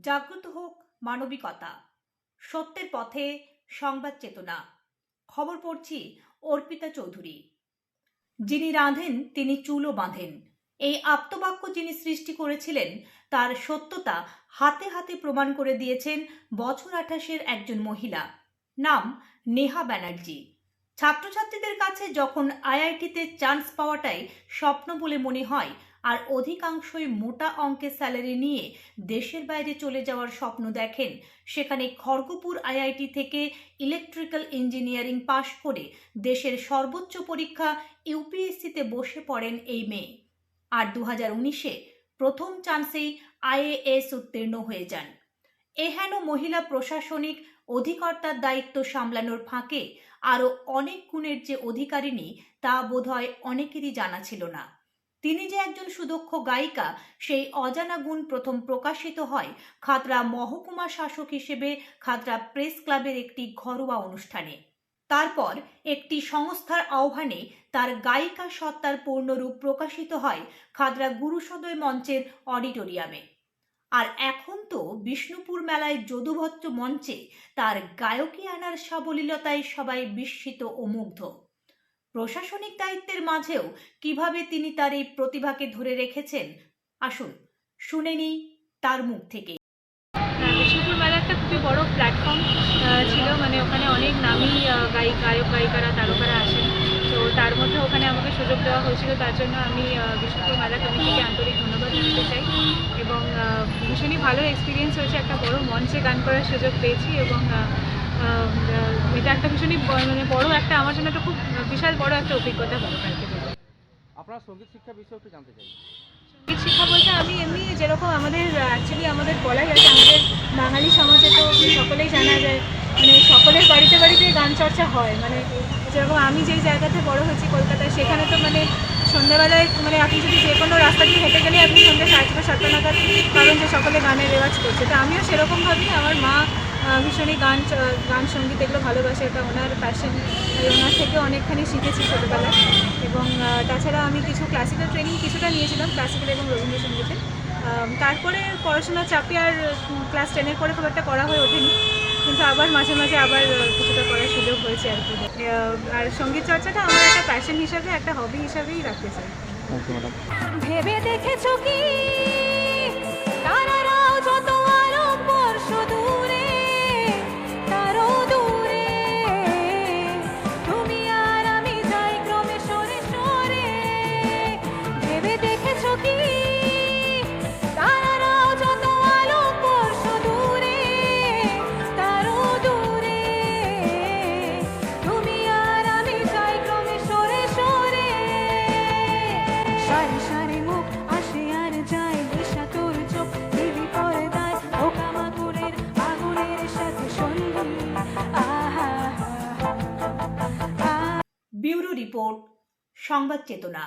জাগ্রত হোক মানবিকতা, সত্যের পথে সংবাদ চেতনা। খবর পড়ছি অর্পিতা চৌধুরী। যিনি রাঁধেন তিনি চুলও বাঁধেন, এই আপ্তবাক্য যিনি সৃষ্টি করেছিলেন তার সত্যতা হাতে হাতে প্রমাণ করে দিয়েছেন বছর 28-এর একজন মহিলা। নাম নেহা ব্যানার্জি। ছাত্রছাত্রীদের কাছে যখন আইআইটিতে চান্স পাওয়াটাই স্বপ্ন বলে মনে হয়, আর অধিকাংশই মোটা অঙ্কের স্যালারি নিয়ে দেশের বাইরে চলে যাওয়ার স্বপ্ন দেখেন, সেখানে খড়গপুর আইআইটি থেকে ইলেকট্রিক্যাল ইঞ্জিনিয়ারিং পাশ করে দেশের সর্বোচ্চ পরীক্ষা ইউপিএসসিতে বসে পড়েন এই মেয়ে। আর 2019-এ প্রথম চান্সেই আইএএস উত্তীর্ণ হয়ে যান। এহেন মহিলা প্রশাসনিক অধিকর্তার দায়িত্ব সামলানোর ফাঁকে আরও অনেক গুণের যে অধিকারিণী তা বোধহয় অনেকেরই জানা ছিল না। তিনি যে একজন সুদক্ষ গায়িকা, সেই অজানা গুণ প্রথম প্রকাশিত হয় খাতড়া মহকুমা শাসক হিসেবে খাতড়া প্রেস ক্লাবের একটি ঘরোয়া অনুষ্ঠানে। তারপর একটি সংস্থার আহ্বানে তার গায়িকা সত্তার পূর্ণরূপ প্রকাশিত হয় খাতড়া গুরুসদয় মঞ্চের অডিটোরিয়ামে। আর এখন তো বিষ্ণুপুর মেলায় যদুভট্ট মঞ্চে তার গায়কী আনার সাবলীলতায় সবাই বিস্মিত ও মুগ্ধ। প্রশাসনিক দায়িত্বের মাঝেও কিভাবে তিনি তার এই প্রতিভাকে ধরে রেখেছেন, আসুন শুনে নিই তার মুখ থেকে। বিষ্ণুপুর মেলা একটা খুবই বড় প্ল্যাটফর্ম ছিল, মানে ওখানে অনেক নামী গায়ক গায়িকারা তারকারা আসেন। তো তার মধ্যে ওখানে আমাকে সুযোগ দেওয়া হয়েছিল, তার জন্য আমি বিষ্ণুপুর মেলা কমিটিকে আন্তরিক ধন্যবাদ দিতে চাই। এবং ভীষণই ভালো এক্সপিরিয়েন্স হয়েছে, একটা বড় মঞ্চে গান করার সুযোগ পেয়েছি এবং এটা একটা ভীষণই মানে বড় একটা, আমার জন্য একটা খুব বিশাল বড় একটা অভিজ্ঞতা হলো কালকে। আপনার সঙ্গীত শিক্ষা বিষয়ে একটু জানতে চাই। সঙ্গীত শিক্ষা বলতে আমি এমনি যেরকম আমাদের অ্যাকচুয়ালি আমাদের বলাই আছে, আমাদের বাঙালি সমাজে তো সকলেই জানা যায়, মানে সকলের বাড়িতে বাড়িতে গান চর্চা হয়। মানে যেরকম আমি যেই জায়গাতে বড় হয়েছি কলকাতায়, সেখানে তো মানে সন্ধ্যাবেলায় মানে আপনি যদি যে কোনো রাস্তা দিয়ে হেঁটে গেলে আপনি সন্ধ্যে 6:30 নাগাদ পাবেন যে সকলে গানের রেওয়াজ করছে। তো আমিও সেরকমভাবেই, আমার মা ভীষণই গান সঙ্গীত এগুলো ভালোবাসে, এটা ওনার প্যাশন, ওনার থেকে অনেকখানি শিখেছি ছোটোবেলায়। এবং তাছাড়া আমি কিছু ক্লাসিক্যাল ট্রেনিং কিছুটা নিয়েছিলাম, ক্লাসিক্যাল এবং রবীন্দ্রসঙ্গীতে। তারপরে পড়াশোনার চাপে আর ক্লাস 10-এর পরে খুব একটা করা হয়ে ওঠেনি, কিন্তু আবার মাঝে মাঝে আবার কিছুটা করার সুযোগ হয়েছে আর কি। আর সঙ্গীত চর্চাটা আমার একটা প্যাশন হিসাবে, একটা হবি হিসাবেই রাখতে চাই। ভেবে দেখেছো কি তারারাও যত আলোকবর্ষ দূরে, তারও দূরে তুমি আর আমি যাই ক্রমে সরে সরে। ভেবে দেখেছো কি তারারাও যত আলোকবর্ষ দূরে, তারও দূরে তুমি আর আমি যাই ক্রমে সরে সরে। সারি সারি মুখ আসে আর যায়, দিশা তোর চোখ দিবি পর্দায়, পোকামাকড়ের আগুনের সাথে সন্ধি। আহা ব্যুরো রিপোর্ট, সংবাদ চেতনা।